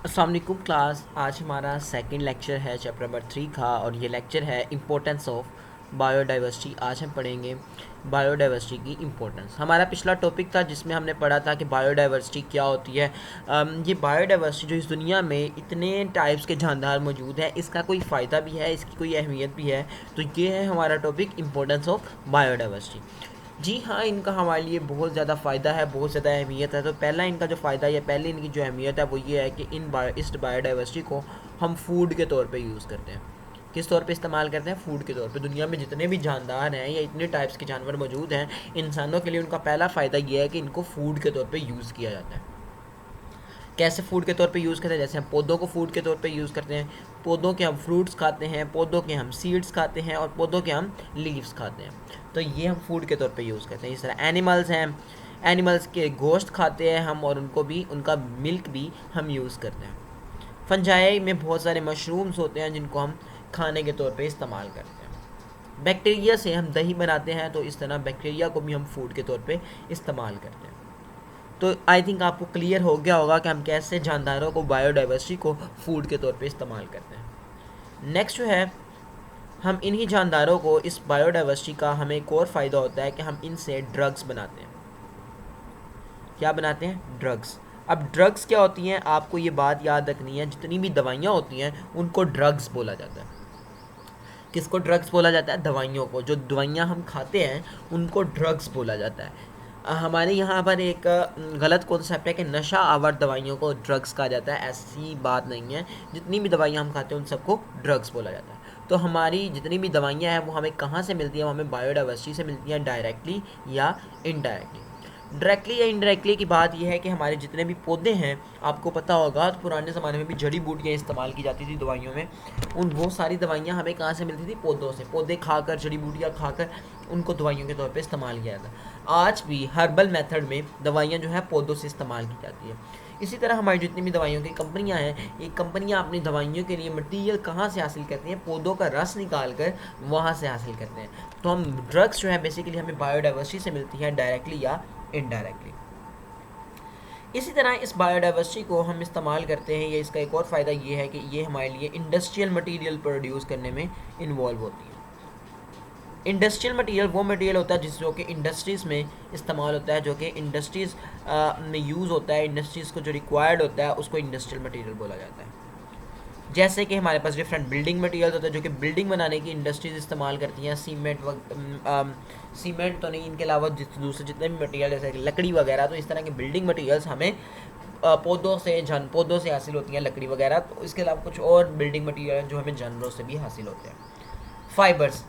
अस्सलाम वालेकुम क्लास। आज हमारा सेकंड लेक्चर है चैप्टर नंबर 3 का और ये लेक्चर है इम्पोर्टेंस ऑफ बायोडाइवर्सिटी। आज हम पढ़ेंगे बायोडाइवर्सिटी की इम्पोर्टेंस। हमारा पिछला टॉपिक था जिसमें हमने पढ़ा था कि बायोडाइवर्सिटी क्या होती है। ये बायोडाइवर्सिटी जो इस दुनिया में इतने टाइप्स के जानदार मौजूद हैं, इसका कोई फ़ायदा भी है, इसकी कोई अहमियत भी है। तो ये है हमारा टॉपिक इम्पोर्टेंस ऑफ बायोडाइवर्सिटी। जी हाँ, इनका हमारे लिए बहुत ज़्यादा फ़ायदा है, बहुत ज़्यादा अहमियत है। तो पहला इनका जो फ़ायदा है, पहले इनकी जो अहमियत है वो ये है कि इस बायोडाइवर्सिटी को हम फूड के तौर पे यूज़ करते हैं। किस तौर पे इस्तेमाल करते हैं? फूड के तौर पे। दुनिया में जितने भी जानदार हैं या इतने टाइप्स के जानवर मौजूद हैं, इंसानों के लिए उनका पहला फ़ायदा ये है कि इनको फूड के तौर पर यूज़ किया जाता है। कैसे फूड के तौर पे यूज़ करते हैं? जैसे हम पौधों को फूड के तौर पे यूज़ करते हैं, पौधों के हम फ्रूट्स खाते हैं, पौधों के हम सीड्स खाते हैं और पौधों के हम लीव्स खाते हैं। तो ये हम फूड के तौर पे यूज़ करते हैं। इस तरह एनिमल्स हैं, एनिमल्स के गोश्त खाते हैं हम और उनको भी, उनका मिल्क भी हम यूज़ करते हैं। फंजाई में बहुत सारे मशरूम्स होते हैं जिनको हम खाने के तौर पर इस्तेमाल करते हैं। बैक्टीरिया से हम दही बनाते हैं, तो इस तरह बैक्टीरिया को भी हम फूड के तौर पर इस्तेमाल करते हैं। तो आई थिंक आपको क्लियर हो गया होगा कि हम कैसे जानदारों को, बायोडाइवर्सिटी को फूड के तौर पे इस्तेमाल करते हैं। नेक्स्ट जो है, हम इन्हीं जानदारों को, इस बायोडाइवर्सिटी का हमें एक और फ़ायदा होता है कि हम इनसे ड्रग्स बनाते हैं। क्या बनाते हैं? ड्रग्स। अब ड्रग्स क्या होती हैं, आपको ये बात याद रखनी है, जितनी भी दवाइयाँ होती हैं उनको ड्रग्स बोला जाता है। किसको ड्रग्स बोला जाता है? दवाइयों को। जो दवाइयाँ हम खाते हैं उनको ड्रग्स बोला जाता है। हमारे यहाँ पर एक गलत कॉन्सेप्ट है कि नशा आवर दवाइयों को ड्रग्स कहा जाता है। ऐसी बात नहीं है। जितनी भी दवाइयाँ हम खाते हैं उन सबको ड्रग्स बोला जाता है। तो हमारी जितनी भी दवाइयाँ हैं वो हमें कहाँ से मिलती हैं? वो हमें बायोडाइवर्सिटी से मिलती हैं, डायरेक्टली या इनडायरेक्टली। डायरेक्टली या इनडायरेक्टली की बात यह है कि हमारे जितने भी पौधे हैं, आपको पता होगा तो पुराने ज़माने में भी जड़ी बूटियाँ इस्तेमाल की जाती थी दवाइयों में। वो सारी दवाइयाँ हमें कहाँ से मिलती थी? पौधों से। पौधे खाकर, जड़ी बूटियाँ खाकर उनको दवाइयों के तौर पे इस्तेमाल किया जाता है। आज भी हर्बल मेथड में दवाइयाँ जो है पौधों से इस्तेमाल की जाती है। इसी तरह हमारी जितनी भी दवाइयों की कंपनियां हैं, ये कंपनियां अपनी दवाइयों के लिए मटेरियल कहाँ से हासिल करती हैं? पौधों का रस निकाल कर वहाँ से हासिल करते हैं। तो हम ड्रग्स जो है बेसिकली हमें बायोडाइवर्सिटी से मिलती है, डायरेक्टली या इनडायरेक्टली। इसी तरह इस बायोडाइवर्सिटी को हम इस्तेमाल करते हैं, ये इसका एक और फ़ायदा ये है कि ये हमारे लिए इंडस्ट्रियल मटेरियल प्रोड्यूस करने में इन्वॉल्व होती है। इंडस्ट्रियल मटेरियल वो मटेरियल होता है जो कि इंडस्ट्रीज़ में इस्तेमाल होता है, जो कि इंडस्ट्रीज़ में यूज़ होता है। इंडस्ट्रीज़ को जो रिक्वायर्ड होता है उसको इंडस्ट्रियल मटेरियल बोला जाता है। जैसे कि हमारे पास डिफरेंट बिल्डिंग मटेरियल्स होते हैं जो कि बिल्डिंग बनाने की इंडस्ट्रीज इस्तेमाल करती हैं। सीमेंट तो नहीं, इनके अलावा दूसरे जितने भी मटेरियल जैसे कि लकड़ी वगैरह, तो इस तरह के बिल्डिंग मटेरियल्स हमें पौधों से हासिल होती हैं, लकड़ी वगैरह। तो इसके अलावा कुछ और बिल्डिंग मटेरियल जो हमें जानवरों से भी हासिल होते हैं। फाइबर्स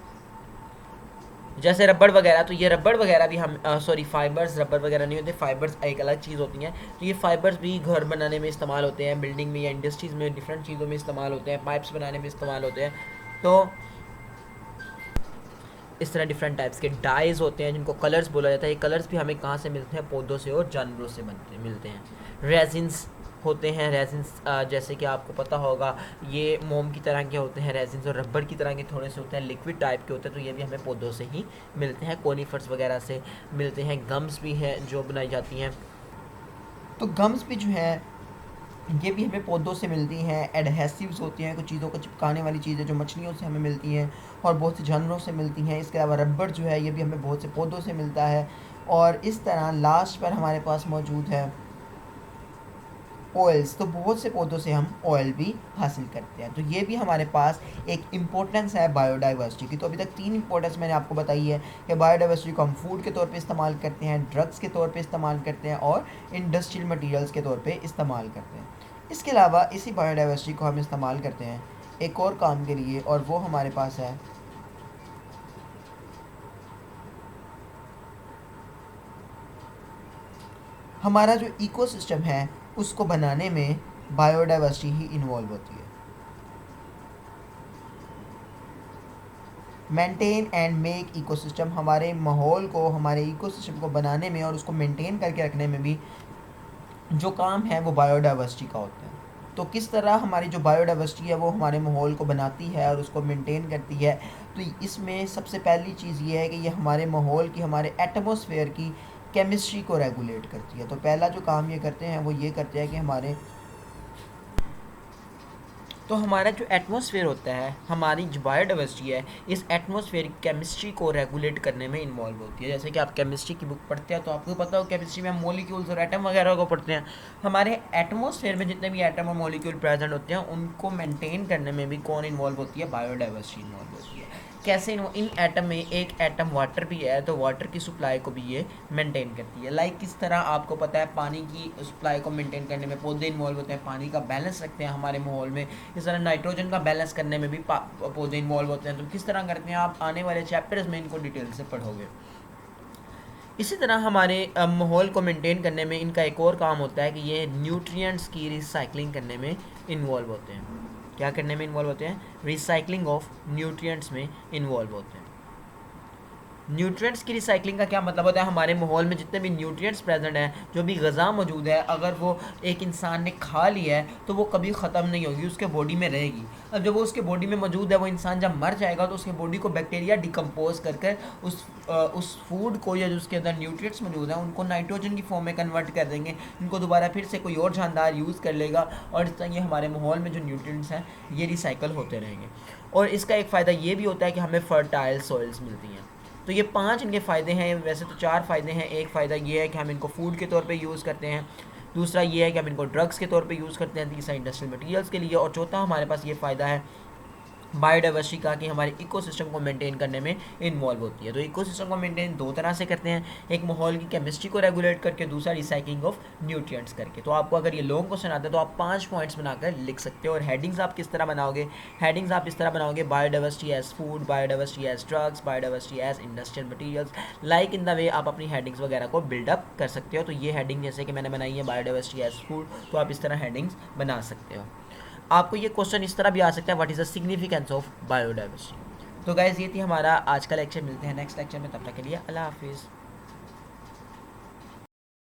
जैसे रबड़ वगैरह, तो ये रबड़ वगैरह भी हम फाइबर्स, रबड़ वगैरह नहीं होते, फाइबर्स एक अलग चीज़ होती हैं। तो ये फाइबर्स भी घर बनाने में इस्तेमाल होते हैं, बिल्डिंग में या इंडस्ट्रीज़ में डिफरेंट चीज़ों में इस्तेमाल होते हैं, पाइप्स बनाने में इस्तेमाल होते हैं। तो इस तरह डिफरेंट टाइप्स के डाइज होते हैं जिनको कलर्स बोला जाता है। ये कलर्स भी हमें कहाँ से मिलते हैं? पौधों से और जानवरों से मिलते हैं। रेजिन्स होते हैं, रेजिन्स जैसे कि आपको पता होगा ये मोम की तरह के होते हैं रेजिन्स, और रबड़ की तरह के थोड़े से होते हैं, लिक्विड टाइप के होते हैं। तो ये भी हमें पौधों से ही मिलते हैं, कोनीफर्स वगैरह से मिलते हैं। गम्स भी हैं जो बनाई जाती हैं, तो गम्स भी जो है ये भी हमें पौधों से मिलती हैं। एडहेसिव्स होती हैं, कुछ चीज़ों को चिपकाने वाली चीज़ें जो मछलियों से हमें मिलती हैं और बहुत से जानवरों से मिलती हैं। इसके अलावा रबड़ जो है ये भी हमें बहुत से पौधों से मिलता है। और इस तरह लास्ट पर हमारे पास मौजूद है ऑयल्स। तो बहुत से पौधों से हम ऑयल भी हासिल करते हैं। तो ये भी हमारे पास एक इम्पोर्टेंस है बायोडाइवर्सिटी की। तो अभी तक 3 इंपॉर्टेंस मैंने आपको बताई है कि बायोडाइवर्सिटी को हम फूड के तौर पे इस्तेमाल करते हैं, ड्रग्स के तौर पे इस्तेमाल करते हैं और इंडस्ट्रियल मटेरियल्स के तौर पे इस्तेमाल करते हैं। इसके अलावा इसी बायोडाइवर्सिटी को हम इस्तेमाल करते हैं एक और काम के लिए, और वो हमारे पास है हमारा जो इकोसिस्टम है उसको बनाने में बायोडाइवर्सिटी ही इन्वॉल्व होती है। मेंटेन एंड मेक इकोसिस्टम, हमारे माहौल को, हमारे इकोसिस्टम को बनाने में और उसको मेंटेन करके रखने में भी जो काम है वो बायोडाइवर्सिटी का होता है। तो किस तरह हमारी जो बायोडाइवर्सिटी है वो हमारे माहौल को बनाती है और उसको मेंटेन करती है? तो इसमें सबसे पहली चीज़ ये है कि ये हमारे माहौल की, हमारे एटमॉस्फेयर की केमिस्ट्री को रेगुलेट करती है। तो पहला जो काम ये करते हैं वो ये करते हैं कि हमारे तो हमारा जो एटमॉस्फेयर होता है, हमारी जो बायोडाइवर्सिटी है, इस एटमॉस्फेयर केमिस्ट्री को रेगुलेट करने में इन्वॉल्व होती है। जैसे कि आप केमिस्ट्री की बुक पढ़ते हैं तो आपको पता हो केमिस्ट्री में हम मॉलिक्यूल्स और एटम वगैरह को पढ़ते हैं। हमारे एटमॉस्फेयर में जितने भी एटम और मॉलिक्यूल प्रेजेंट होते हैं उनको मेंटेन करने में भी कौन इन्वॉल्व होती है? बायोडाइवर्सिटी इन्वॉल्व होती है। कैसे? इन एटम में एक एटम वाटर भी है तो वाटर की सप्लाई को भी ये मेंटेन करती है। लाइक किस तरह आपको पता है पानी की सप्लाई को मेंटेन करने में पौधे इन्वॉल्व होते हैं, पानी का बैलेंस रखते हैं हमारे माहौल में। इस तरह नाइट्रोजन का बैलेंस करने में भी पौधे इन्वॉल्व होते हैं। तो किस तरह करते हैं आप आने वाले चैप्टर्स में इनको डिटेल से पढ़ोगे। इसी तरह हमारे माहौल को मेंटेन करने में इनका एक और काम होता है कि ये न्यूट्रिएंट्स की रिसाइकलिंग करने में इन्वॉल्व होते हैं। क्या करने में इन्वॉल्व होते हैं? रिसाइकलिंग ऑफ न्यूट्रिएंट्स में इन्वॉल्व होते हैं। न्यूट्रिएंट्स की रिसाइकलिंग का क्या मतलब होता है? हमारे माहौल में जितने भी न्यूट्रिएंट्स प्रेजेंट हैं, जो भी ग़िज़ा मौजूद है, अगर वो एक इंसान ने खा लिया है तो वो कभी ख़त्म नहीं होगी, उसके बॉडी में रहेगी। अब जब वो उसके बॉडी में मौजूद है, वो इंसान जब मर जाएगा तो उसके बॉडी को बैक्टीरिया डिकम्पोज कर कर उस फूड को या जो उसके अंदर न्यूट्रिएंट्स मौजूद हैं उनको नाइट्रोजन की फॉर्म में कन्वर्ट कर देंगे। इनको दोबारा फिर से कोई और जानदार यूज़ कर लेगा और इस तरह ये हमारे माहौल में जो न्यूट्रिएंट्स हैं ये रिसाइकल होते रहेंगे। और इसका एक फ़ायदा ये भी होता है कि हमें फर्टाइल सॉइल्स मिलती हैं। तो ये 5 इनके फ़ायदे हैं। वैसे तो 4 फ़ायदे हैं। एक फ़ायदा ये है कि हम इनको फूड के तौर पे यूज़ करते हैं, दूसरा ये है कि हम इनको ड्रग्स के तौर पे यूज़ करते हैं, तीसरा इंडस्ट्रियल मटेरियल्स के लिए, और चौथा हमारे पास ये फ़ायदा है बायोडाइवर्सिटी का कि हमारे इकोसिस्टम को मेंटेन करने में इन्वॉल्व होती है। तो इकोसिस्टम को मेंटेन दो तरह से करते हैं, एक माहौल की केमिस्ट्री को रेगुलेट करके, दूसरा रिसाइकलिंग ऑफ न्यूट्रिएंट्स करके। तो आपको अगर ये लॉन्ग क्वेश्चन आता है तो आप 5 पॉइंट्स बनाकर लिख सकते हो। और हेडिंग्स आप किस तरह बनाओगे? हेडिंग्स आप इस तरह बनाओगे, biodiversity as food, biodiversity as drugs, biodiversity as industrial materials. Like in the way आप अपनी हेडिंग्स वगैरह को बिल्डअप कर सकते हो। तो ये हेडिंग जैसे कि मैंने बनाई है बायोडाइवर्सिटी एज फूड, तो आप इस तरह हेडिंग्स बना सकते हो। आपको ये क्वेश्चन इस तरह भी आ सकता है, what is the significance of biodiversity. तो गाइस ये थी हमारा आज का लेक्चर। मिलते हैं नेक्स्ट लेक्चर में, तब तक के लिए अल्लाह हाफिज़।